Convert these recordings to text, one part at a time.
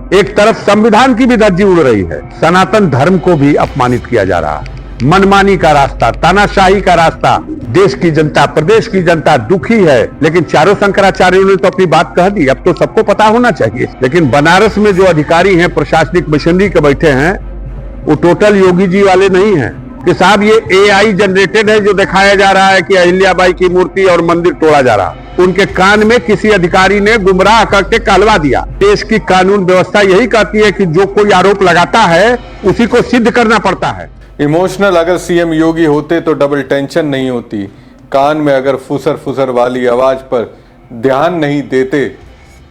एक तरफ संविधान की भी धज्जी उड़ रही है, सनातन धर्म को भी अपमानित किया जा रहा है। मनमानी का रास्ता, तानाशाही का रास्ता, देश की जनता, प्रदेश की जनता दुखी है। लेकिन चारों शंकराचार्यों ने तो अपनी बात कह दी, अब तो सबको पता होना चाहिए। लेकिन बनारस में जो अधिकारी हैं, प्रशासनिक मशीनरी के बैठे हैं, वो टोटल योगी जी वाले नहीं हैं कि साहब ये AI जनरेटेड है जो दिखाया जा रहा है कि अहिल्याबाई की मूर्ति और मंदिर तोड़ा जा रहा। उनके कान में किसी अधिकारी ने गुमराह करके कहलवा दिया। देश की कानून व्यवस्था यही कहती है कि जो कोई आरोप लगाता है उसी को सिद्ध करना पड़ता है। इमोशनल अगर सीएम योगी होते तो डबल टेंशन नहीं होती। कान में अगर फुसर फुसर वाली आवाज पर ध्यान नहीं देते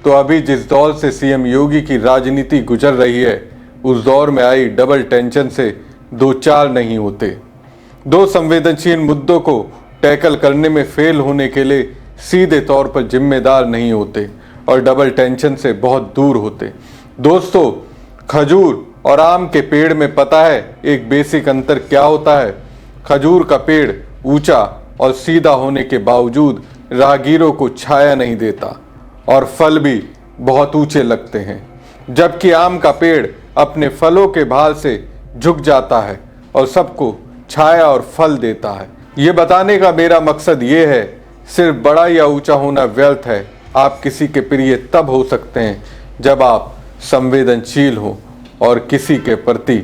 तो अभी जिस दौर से सीएम योगी की राजनीति गुजर रही है उस दौर में आई डबल टेंशन से दो चार नहीं होते। दो संवेदनशील मुद्दों को टैकल करने में फेल होने के लिए सीधे तौर पर जिम्मेदार नहीं होते और डबल टेंशन से बहुत दूर होते। दोस्तों, खजूर और आम के पेड़ में पता है एक बेसिक अंतर क्या होता है? खजूर का पेड़ ऊंचा और सीधा होने के बावजूद राहगीरों को छाया नहीं देता और फल भी बहुत ऊंचे लगते हैं, जबकि आम का पेड़ अपने फलों के भार से झुक जाता है और सबको छाया और फल देता है। ये बताने का मेरा मकसद ये है, सिर्फ बड़ा या ऊंचा होना व्यर्थ है। आप किसी के प्रिय तब हो सकते हैं जब आप संवेदनशील हो और किसी के प्रति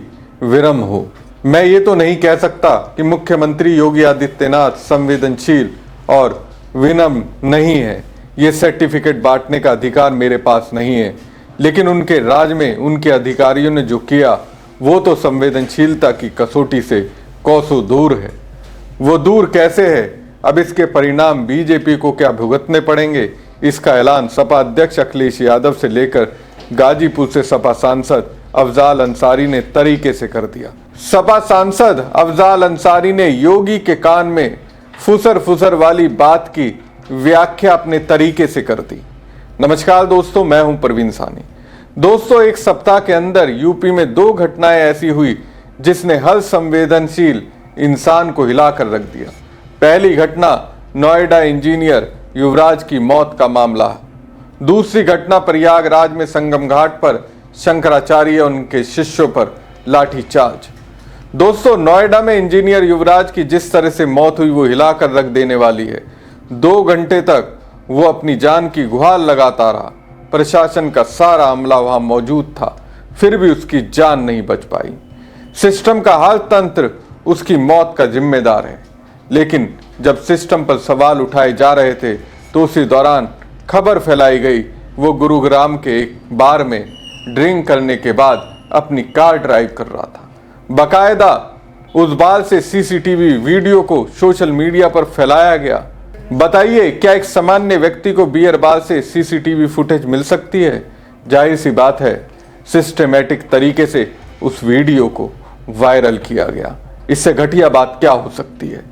विनम्र हो। मैं ये तो नहीं कह सकता कि मुख्यमंत्री योगी आदित्यनाथ संवेदनशील और विनम्र नहीं है। ये सर्टिफिकेट बांटने का अधिकार मेरे पास नहीं है, लेकिन उनके राज में उनके अधिकारियों ने जो किया वो तो संवेदनशीलता की कसौटी से कोसों दूर है। वो दूर कैसे है? अब इसके परिणाम बीजेपी को क्या भुगतने पड़ेंगे, इसका ऐलान सपा अध्यक्ष अखिलेश यादव से लेकर गाजीपुर से सपा सांसद अफजाल अंसारी ने तरीके से कर दिया। सपा सांसद अफजाल अंसारी ने योगी के कान में फुसर फुसर वाली बात की व्याख्या अपने तरीके से कर दी। नमस्कार दोस्तों, मैं हूं प्रवीण सानी। दोस्तों, एक सप्ताह के अंदर यूपी में दो घटनाएं ऐसी हुई जिसने हर संवेदनशील इंसान को हिलाकर रख दिया। पहली घटना नोएडा इंजीनियर युवराज की मौत का मामला। दूसरी घटना प्रयागराज में संगम घाट पर शंकराचार्य और उनके शिष्यों पर लाठीचार्ज। दोस्तों, नोएडा में इंजीनियर युवराज की जिस तरह से मौत हुई वो हिलाकर रख देने वाली है। 2 घंटे तक वो अपनी जान की गुहार लगाता रहा। प्रशासन का सारा अमला वहां मौजूद था, फिर भी उसकी जान नहीं बच पाई। सिस्टम का हर तंत्र उसकी मौत का जिम्मेदार है। लेकिन जब सिस्टम पर सवाल उठाए जा रहे थे तो उसी दौरान खबर फैलाई गई वो गुरुग्राम के एक बार में ड्रिंक करने के बाद अपनी कार ड्राइव कर रहा था। बकायदा उस बार से सीसीटीवी वीडियो को सोशल मीडिया पर फैलाया गया। बताइए, क्या एक सामान्य व्यक्ति को बियर बार से सीसीटीवी फुटेज मिल सकती है? जाहिर सी बात है, सिस्टमैटिक तरीके से उस वीडियो को वायरल किया गया। इससे घटिया बात क्या हो सकती है?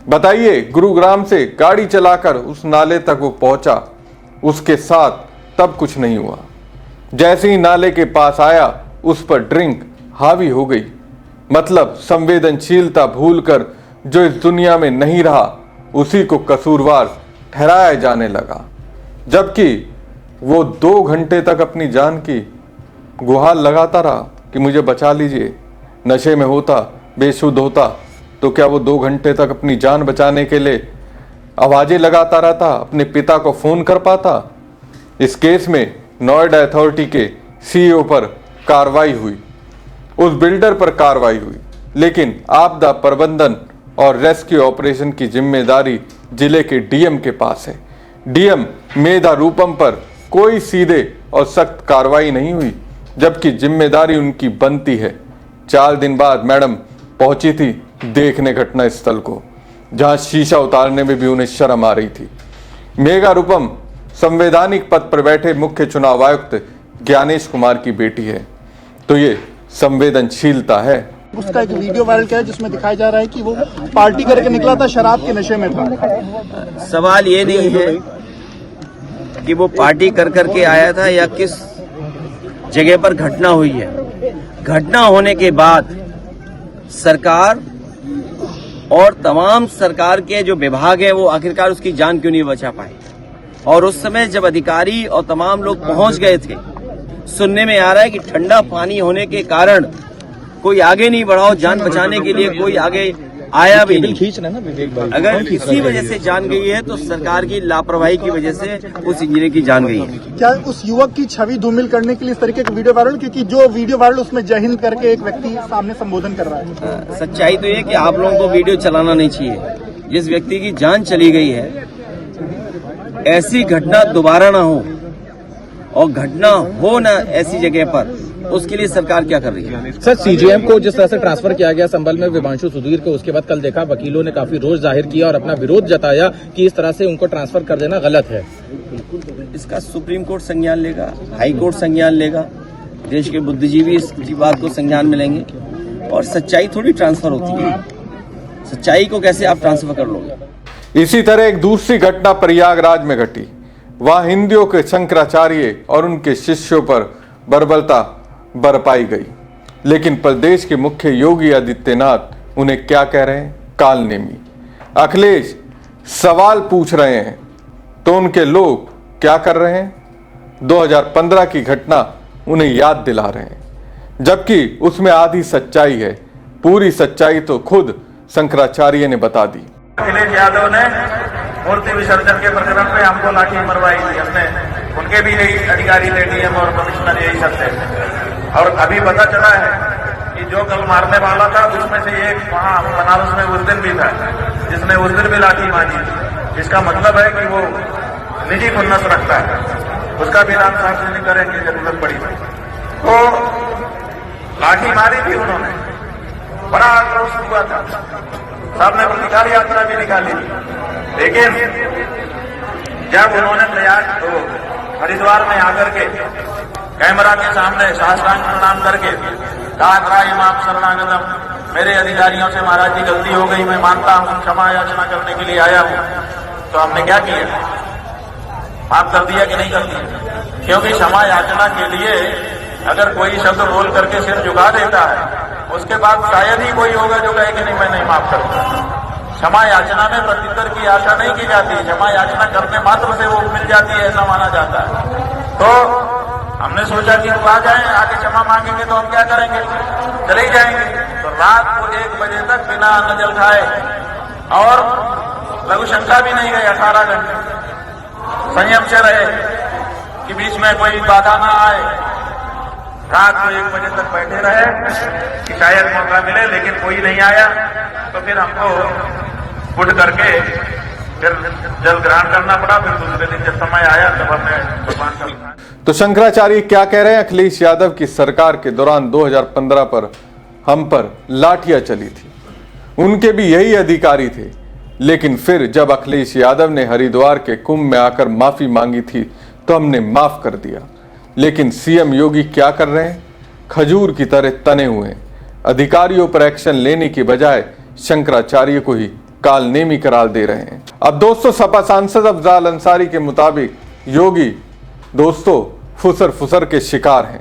बताइए, गुरुग्राम से गाड़ी चलाकर उस नाले तक वो पहुंचा, उसके साथ तब कुछ नहीं हुआ। जैसे ही नाले के पास आया उस पर ड्रिंक हावी हो गई। मतलब संवेदनशीलता भूलकर जो इस दुनिया में नहीं रहा उसी को कसूरवार ठहराया जाने लगा, जबकि वो 2 घंटे तक अपनी जान की गुहार लगाता रहा कि मुझे बचा लीजिए। नशे में होता, बेसुध होता तो क्या वो 2 घंटे तक अपनी जान बचाने के लिए आवाजें लगाता रहता, अपने पिता को फोन कर पाता? इस केस में नोएडा अथॉरिटी के CEO पर कार्रवाई हुई, उस बिल्डर पर कार्रवाई हुई, लेकिन आपदा प्रबंधन और रेस्क्यू ऑपरेशन की जिम्मेदारी जिले के DM के पास है। DM मेधा रूपम पर कोई सीधे और सख्त कार्रवाई नहीं हुई, जबकि जिम्मेदारी उनकी बनती है। 4 दिन बाद मैडम पहुंची थी देखने घटनास्थल को, जहां शीशा उतारने में भी उन्हें शर्म आ रही थी। मेघा रूपम संवैधानिक पद पर बैठे मुख्य चुनाव आयुक्त ज्ञानेश कुमार की बेटी है। तो ये संवेदनशीलता है। उसका एक वीडियो वायरल किया है जिसमें दिखाया जा रहा है कि वो पार्टी करके निकला था, शराब के नशे में था। सवाल ये नहीं है कि वो पार्टी कर करके आया था या किस जगह पर घटना हुई है। घटना होने के बाद सरकार और तमाम सरकार के जो विभाग है वो आखिरकार उसकी जान क्यों नहीं बचा पाए। और उस समय जब अधिकारी और तमाम लोग पहुंच गए थे, सुनने में आ रहा है कि ठंडा पानी होने के कारण कोई आगे नहीं बढ़ा, जान बचाने के लिए कोई आगे आया भी नहीं। खींच रहे ना विवेक भाई, अगर इसी वजह से जान गई है तो सरकार की लापरवाही की वजह से उस इंजीनियर की जान गई है। क्या उस युवक की छवि धूमिल करने के लिए इस तरीके का वीडियो वायरल, क्योंकि जो वीडियो वायरल उसमें जय हिंद करके एक व्यक्ति सामने संबोधन कर रहा है? सच्चाई तो ये कि आप लोगों को वीडियो चलाना नहीं चाहिए। जिस व्यक्ति की जान चली गई है, ऐसी घटना दोबारा ना हो और घटना हो ना ऐसी जगह पर, उसके लिए सरकार क्या कर रही है? सर, सीजेएम को जिस तरह से ट्रांसफर किया गया संभल में विभांशु सुधीर को, उसके बाद कल देखा वकीलों ने काफी रोष जाहिर किया और अपना विरोध जताया कि इस तरह से उनको ट्रांसफर कर देना गलत है। इसका सुप्रीम कोर्ट संज्ञान लेगा, हाई कोर्ट संज्ञान लेगा, देश के बुद्धिजीवी इस बात को संज्ञान में लेंगे। और सच्चाई थोड़ी ट्रांसफर होती है, सच्चाई को कैसे आप ट्रांसफर कर लोगे? इसी तरह एक दूसरी घटना प्रयागराज में घटी। वहां हिंदुओं के शंकराचार्य और उनके शिष्यों पर बर्बरता बरपाई गई, लेकिन प्रदेश के मुख्य योगी आदित्यनाथ उन्हें क्या कह रहे हैं? कालनेमी। अखिलेश सवाल पूछ रहे हैं तो उनके लोग क्या कर रहे हैं? 2015 की घटना उन्हें याद दिला रहे हैं, जबकि उसमें आधी सच्चाई है। पूरी सच्चाई तो खुद शंकराचार्य ने बता दी। अखिलेश यादव ने मूर्ति विसर्जन के प्रकरण पे हमको लाठी मरवाई थी, हमने उनके भी यही अधिकारी थे, डीएम और कमिश्नर यही सब थे। और अभी पता चला है कि जो कल मारने वाला था उसमें से एक वहां बनारस में उस दिन भी था जिसने उस दिन भी लाठी मारी थी। इसका मतलब है कि वो निजी खुन्नस रखता है, उसका भी नाम सार्वजनिक करने की जरूरत पड़ी। तो लाठी मारी थी उन्होंने, बड़ा आक्रोश हुआ था, साहब ने प्रतिकार यात्रा भी निकाली। लेकिन जब उन्होंने प्रयाग हरिद्वार में आकर के कैमरा के सामने साष्टांग प्रणाम करके कहा, इमाम शरणागतम, मेरे अधिकारियों से महाराज जी गलती हो गई, मैं मानता हूं, क्षमा याचना करने के लिए आया हूं, तो हमने क्या किया? माफ कर दिया कि नहीं कर दिया? क्योंकि क्षमा याचना के लिए अगर कोई शब्द बोल करके सिर झुका देता है, उसके बाद शायद ही कोई होगा जो कहे कि नहीं मैं नहीं माफ करूंगा। क्षमा याचना में प्रत्युत्तर की आशा नहीं की जाती, क्षमा याचना करने मात्र से वो मिल जाती है, ऐसा माना जाता है। तो हमने सोचा कि वो आ जाए, आके क्षमा मांगेंगे तो हम क्या करेंगे? चले ही जाएंगे। तो रात को 1 बजे तक बिना अन्न जल खाए और लघु शंका भी नहीं गई, 18 घंटे संयम से रहे कि बीच में कोई बाधा ना आए। रात को 1 बजे तक बैठे रहे कि शायद मौका मिले, लेकिन कोई नहीं आया। तो फिर हमको उठ करके फिर जल ग्रहण करना पड़ा। फिर दूसरे दिन जब समय आया तब हमने भगवान का। तो शंकराचार्य क्या कह रहे हैं? अखिलेश यादव की सरकार के दौरान 2015 पर हम पर लाठियां चली थी, उनके भी यही अधिकारी थे। लेकिन फिर जब अखिलेश यादव ने हरिद्वार के कुंभ में आकर माफी मांगी थी तो हमने माफ कर दिया। लेकिन सीएम योगी क्या कर रहे हैं? खजूर की तरह तने हुए हैं। अधिकारियों पर एक्शन लेने की बजाय शंकराचार्य को ही कालनेमी करार दे रहे हैं। अब दोस्तों, सपा सांसद अफजाल अंसारी के मुताबिक योगी दोस्तों फुसर फुसर के शिकार हैं।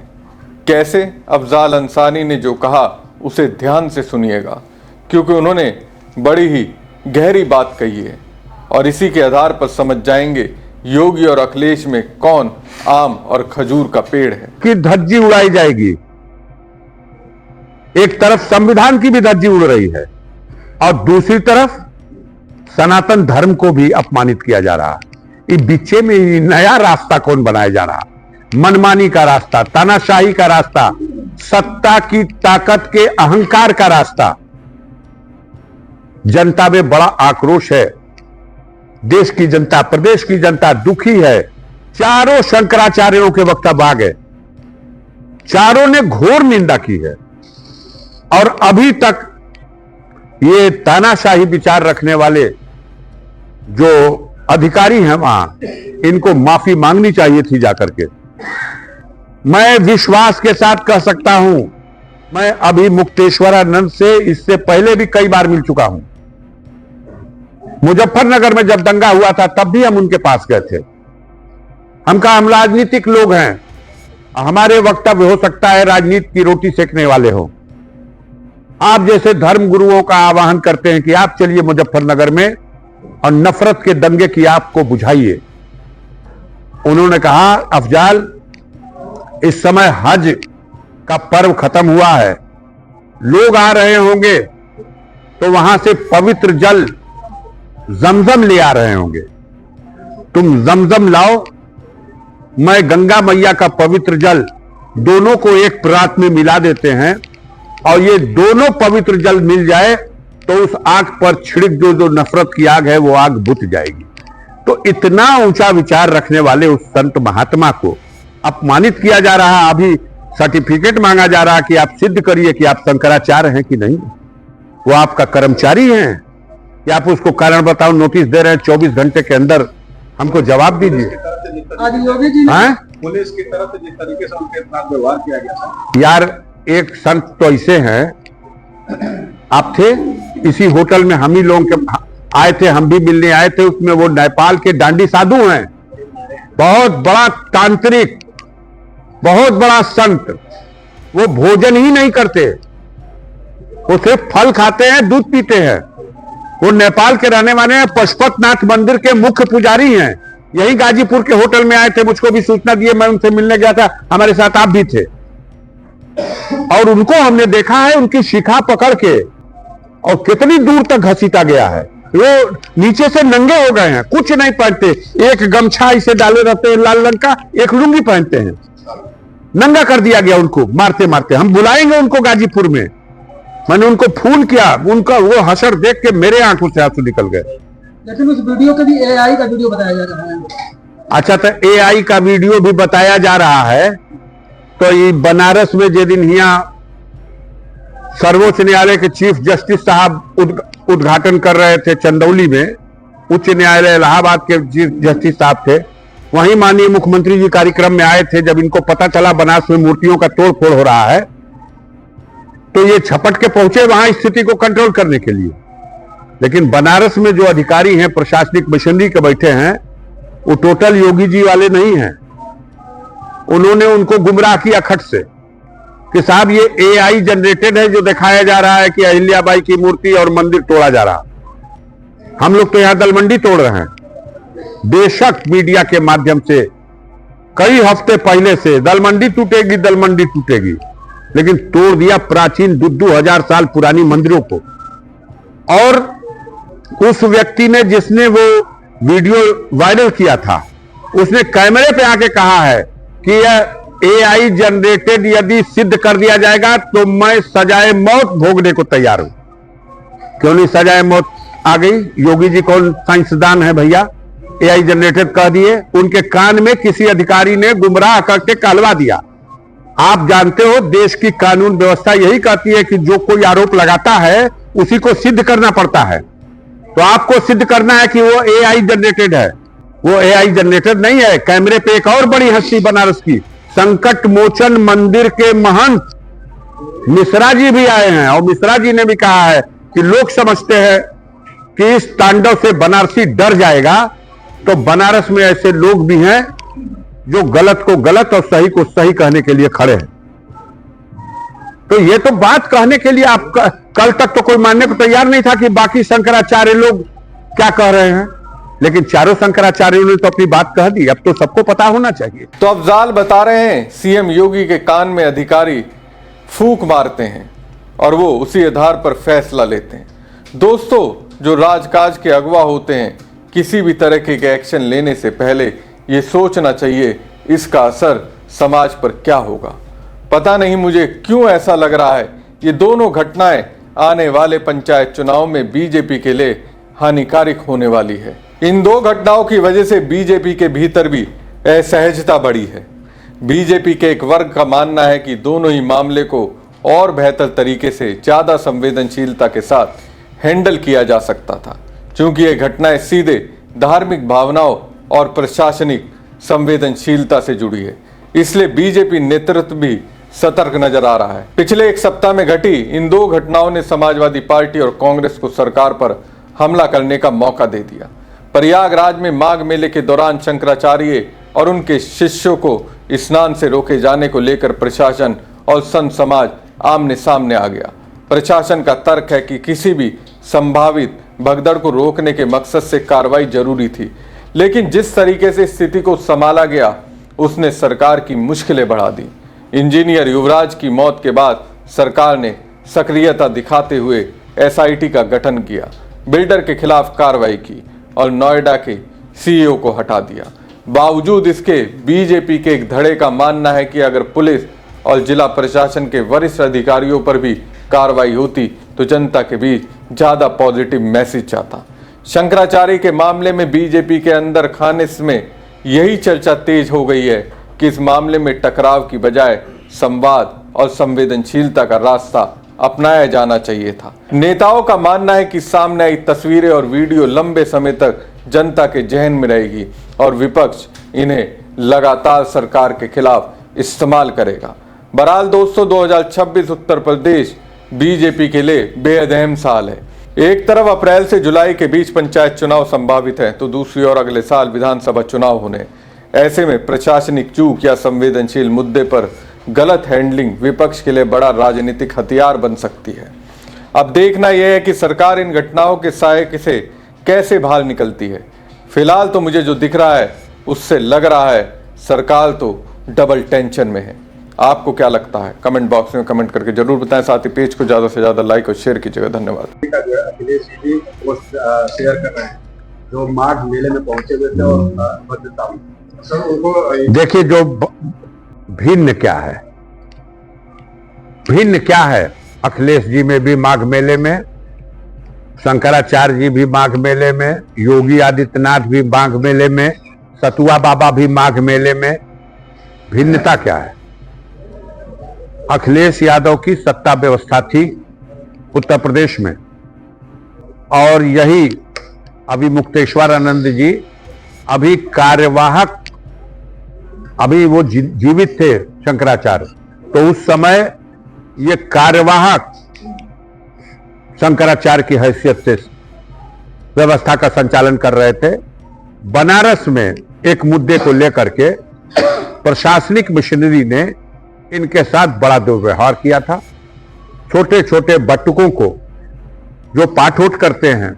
कैसे? अफजाल अंसारी ने जो कहा उसे ध्यान से सुनिएगा, क्योंकि उन्होंने बड़ी ही गहरी बात कही है और इसी के आधार पर समझ जाएंगे योगी और अखिलेश में कौन आम और खजूर का पेड़ है। कि धज्जी उड़ाई जाएगी। एक तरफ संविधान की भी धज्जी उड़ रही है और दूसरी तरफ सनातन धर्म को भी अपमानित किया जा रहा है। इस बीचे में नया रास्ता कौन बनाया जा रहा? मनमानी का रास्ता, तानाशाही का रास्ता, सत्ता की ताकत के अहंकार का रास्ता। जनता में बड़ा आक्रोश है। देश की जनता, प्रदेश की जनता दुखी है। चारों शंकराचार्यों के वक्तव्य आ गए, चारों ने घोर निंदा की है और अभी तक ये तानाशाही विचार रखने वाले जो अधिकारी हैं वहां, इनको माफी मांगनी चाहिए थी जाकर के। मैं विश्वास के साथ कह सकता हूं, मैं अभी मुक्तेश्वरानंद से इससे पहले भी कई बार मिल चुका हूं। मुजफ्फरनगर में जब दंगा हुआ था तब भी हम उनके पास गए थे। हम कहा हम राजनीतिक लोग हैं, हमारे वक्तव्य हो सकता है राजनीति की रोटी सेकने वाले हो। आप जैसे धर्म गुरुओं का आह्वान करते हैं कि आप चलिए मुजफ्फरनगर में और नफरत के दंगे की आपको बुझाइए। उन्होंने कहा अफजाल इस समय हज का पर्व खत्म हुआ है, लोग आ रहे होंगे तो वहां से पवित्र जल जमजम ले आ रहे होंगे। तुम जमजम लाओ, मैं गंगा मैया का पवित्र जल, दोनों को एक परात में मिला देते हैं और ये दोनों पवित्र जल मिल जाए तो उस आग पर छिड़क जो नफरत की आग है वो आग बुझ जाएगी। तो इतना ऊंचा विचार रखने वाले उस संत महात्मा को अपमानित किया जा रहा है। अभी सर्टिफिकेट मांगा जा रहा है कि आप सिद्ध करिए कि आप शंकराचार्य हैं कि नहीं। वो आपका कर्मचारी हैं कि आप उसको कारण बताओ नोटिस दे रहे हैं 24 घंटे के अंदर हमको जवाब दीजिए। आज योगी जी ने पुलिस की तरफ से जिस तरीके से उनके साथ व्यवहार किया गया था, यार एक संत तो ऐसे हैं, आप थे इसी होटल में, हम ही लोगों के आए थे, हम भी मिलने आए थे, उसमें वो नेपाल के डांडी साधु हैं, बहुत बड़ा तांत्रिक, बहुत बड़ा संत। वो भोजन ही नहीं करते, वो सिर्फ फल खाते हैं, दूध पीते हैं। वो नेपाल के रहने वाले हैं, पशुपतनाथ मंदिर के मुख्य पुजारी हैं। यही गाजीपुर के होटल में आए थे, मुझको भी सूचना दिए, मैं उनसे मिलने गया था, हमारे साथ आप भी थे। और उनको हमने देखा है उनकी शिखा पकड़ के, और कितनी दूर तक घसीटा गया है। वो नीचे से नंगे हो गए हैं, कुछ नहीं पहनते, एक गमछा इसे डाले रहते हैं लाल रंग का, एक लुंगी पहनते हैं। नंगा कर दिया गया उनको मारते मारते। हम बुलाएंगे उनको गाजीपुर में। मैंने उनको फोन किया, उनका वो हशर देख के मेरे आंखों से आंसू निकल गए। लेकिन उस वीडियो के भी एआई का वीडियो बताया जा रहा है। अच्छा, तो एआई का वीडियो भी बताया जा रहा है। तो ये बनारस में जे दिन यहाँ सर्वोच्च न्यायालय के चीफ जस्टिस साहब उद्घाटन कर रहे थे चंदौली में, उच्च न्यायालय इलाहाबाद के चीफ जस्टिस साहब थे, वहीं माननीय मुख्यमंत्री जी कार्यक्रम में आए थे। जब इनको पता चला बनारस में मूर्तियों का तोड़फोड़ हो रहा है तो ये झपट के पहुंचे वहां स्थिति को कंट्रोल करने के लिए। लेकिन बनारस में जो अधिकारी हैं, प्रशासनिक मशीनरी के बैठे हैं, वो टोटल योगी जी वाले नहीं हैं। उन्होंने उनको गुमराह किया खट से कि साहब ये एआई जनरेटेड है, जो दिखाया जा रहा है कि अहिल्याबाई की मूर्ति और मंदिर तोड़ा जा रहा। हम लोग तो यहां दलमंडी तोड़ रहे हैं। बेशक मीडिया के माध्यम से कई हफ्ते पहले से दलमंडी टूटेगी, दलमंडी टूटेगी, लेकिन तोड़ दिया प्राचीन 2000 साल पुरानी मंदिरों को। और उस व्यक्ति ने, जिसने वो वीडियो वायरल किया था, उसने कैमरे पे आके कहा है कि यह एआई जनरेटेड यदि सिद्ध कर दिया जाएगा तो मैं सजाए मौत भोगने को तैयार हूं। क्यों नहीं सजाए मौत आ गई? योगी जी कौन साइंसदान है भैया? एआई जनरेटेड कह दिए। उनके कान में किसी अधिकारी ने गुमराह करके कहलवा दिया। आप जानते हो देश की कानून व्यवस्था यही कहती है कि जो कोई आरोप लगाता है उसी को सिद्ध करना पड़ता है। तो आपको सिद्ध करना है कि वो एआई जनरेटेड है। वो एआई जनरेटेड नहीं है। कैमरे पे एक और बड़ी हस्ती बनारस की, संकट मोचन मंदिर के महंत मिश्रा जी भी आए हैं, और मिश्रा जी ने भी कहा है कि लोग समझते हैं कि इस तांडव से बनारसी डर जाएगा। तो बनारस में ऐसे लोग भी हैं जो गलत को गलत और सही को सही कहने के लिए खड़े हैं। तो ये तो बात कहने के लिए आप कल तक तो कोई मानने को तैयार नहीं था कि बाकी शंकराचार्य लोग क्या कह रहे हैं, लेकिन चारों शंकराचार्यों ने तो अपनी बात कह दी। अब तो सबको पता होना चाहिए। तो अफजाल बता रहे हैं सीएम योगी के कान में अधिकारी फूंक मारते हैं और वो उसी आधार पर फैसला लेते हैं। दोस्तों, जो राजकाज के अगवा होते हैं, किसी भी तरह के एक्शन लेने से पहले ये सोचना चाहिए इसका असर समाज पर क्या होगा। पता नहीं मुझे क्यों ऐसा लग रहा है ये दोनों घटनाएं आने वाले पंचायत चुनाव में बीजेपी के लिए हानिकारक होने वाली है। इन दो घटनाओं की वजह से बीजेपी के भीतर भी असहजता बढ़ी है। बीजेपी के एक वर्ग का मानना है कि दोनों ही मामले को और बेहतर तरीके से ज्यादा संवेदनशीलता के साथ हैंडल किया जा सकता था, क्योंकि ये घटनाएं सीधे धार्मिक भावनाओं और प्रशासनिक संवेदनशीलता से जुड़ी है। इसलिए बीजेपी नेतृत्व भी सतर्क नजर आ रहा है। पिछले एक सप्ताह में घटी इन दो घटनाओं ने समाजवादी पार्टी और कांग्रेस को सरकार पर हमला करने का मौका दे दिया। प्रयागराज में माघ मेले के दौरान शंकराचार्य और उनके शिष्यों को स्नान से रोके जाने को लेकर प्रशासन और संत समाज आमने सामने आ गया। प्रशासन का तर्क है कि किसी भी संभावित भगदड़ को रोकने के मकसद से कार्रवाई जरूरी थी, लेकिन जिस तरीके से स्थिति को संभाला गया उसने सरकार की मुश्किलें बढ़ा दी। इंजीनियर युवराज की मौत के बाद सरकार ने सक्रियता दिखाते हुए एसआईटी का गठन किया, बिल्डर के खिलाफ कार्रवाई की और नोएडा के सीईओ को हटा दिया। बावजूद इसके बीजेपी के एक धड़े का मानना है कि अगर पुलिस और जिला प्रशासन के वरिष्ठ अधिकारियों पर भी कार्रवाई होती तो जनता के बीच ज्यादा पॉजिटिव मैसेज जाता। शंकराचार्य के मामले में बीजेपी के अंदर खानिस में यही चर्चा तेज हो गई है कि इस मामले में टकराव की बजाय संवाद और संवेदनशीलता का रास्ता अपनाया जाना चाहिए था। नेताओं का मानना है कि सामने आई तस्वीरें और वीडियो लंबे समय तक जनता के जहन में रहेगी और विपक्ष इन्हें लगातार सरकार के खिलाफ इस्तेमाल करेगा। बहरहाल दोस्तों, 2026 उत्तर प्रदेश बीजेपी के लिए बेहद अहम साल है। एक तरफ अप्रैल से जुलाई के बीच पंचायत चुनाव संभावित है तो दूसरी ओर अगले साल विधानसभा चुनाव होने। ऐसे में प्रशासनिक चूक या संवेदनशील मुद्दे पर गलत हैंडलिंग विपक्ष के लिए बड़ा राजनीतिक हथियार बन सकती है। अब देखना यह है कि सरकार इन घटनाओं के साये से कैसे बाहर निकलती है। फिलहाल तो मुझे जो दिख रहा है उससे लग रहा है सरकार तो डबल टेंशन में है। आपको क्या लगता है? कमेंट बॉक्स में कमेंट करके जरूर बताएं। साथ ही पेज को ज्यादा से ज्यादा लाइक और शेयर कीजिएगा। धन्यवाद। अखिलेश जी पोस्ट शेयर कर रहे हैं जो माघ मेले में पहुंचे हुए थे और भद्रता में सर उनको देखिए, जो भिन्न क्या है, अखिलेश जी में भी माघ मेले में, शंकराचार्य जी भी माघ मेले में, योगी आदित्यनाथ भी माघ मेले में, सतुआ बाबा भी माघ मेले में। भिन्नता क्या है? अखिलेश यादव की सत्ता व्यवस्था थी उत्तर प्रदेश में और यही अभी मुक्तेश्वर आनंद जी अभी कार्यवाहक, अभी वो जीवित थे शंकराचार्य, तो उस समय ये कार्यवाहक शंकराचार्य की हैसियत से व्यवस्था का संचालन कर रहे थे। बनारस में एक मुद्दे को लेकर के प्रशासनिक मशीनरी ने इनके साथ बड़ा दुर्व्यवहार किया था। छोटे छोटे बटुकों को जो पाठोट करते हैं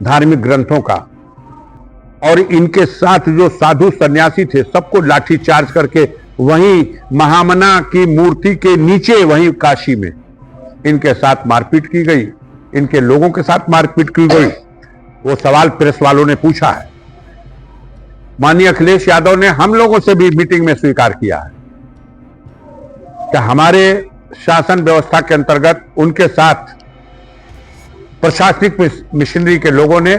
धार्मिक ग्रंथों का, और इनके साथ जो साधु सन्यासी थे सबको लाठी चार्ज करके वहीं महामना की मूर्ति के नीचे, वहीं काशी में इनके साथ मारपीट की गई, इनके लोगों के साथ मारपीट की गई। वो सवाल प्रेस वालों ने पूछा है। माननीय अखिलेश यादव ने हम लोगों से भी मीटिंग में स्वीकार किया है कि हमारे शासन व्यवस्था के अंतर्गत उनके साथ प्रशासनिक मिशनरी के लोगों ने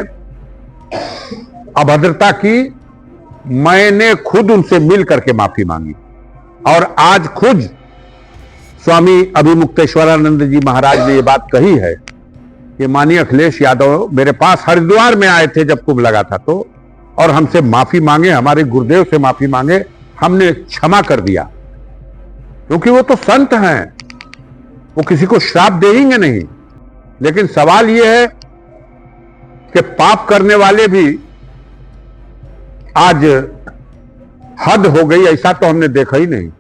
अभद्रता की। मैंने खुद उनसे मिल करके माफी मांगी और आज खुद स्वामी अभिमुक्तेश्वरानंद जी महाराज ने ये बात कही है कि माननीय अखिलेश यादव मेरे पास हरिद्वार में आए थे जब कुंभ लगा था तो, और हमसे माफी मांगे, हमारे गुरुदेव से माफी मांगे, हमने क्षमा कर दिया, क्योंकि वो तो संत हैं, वो किसी को श्राप देंगे नहीं। लेकिन सवाल ये है कि पाप करने वाले भी आज हद हो गई, ऐसा तो हमने देखा ही नहीं।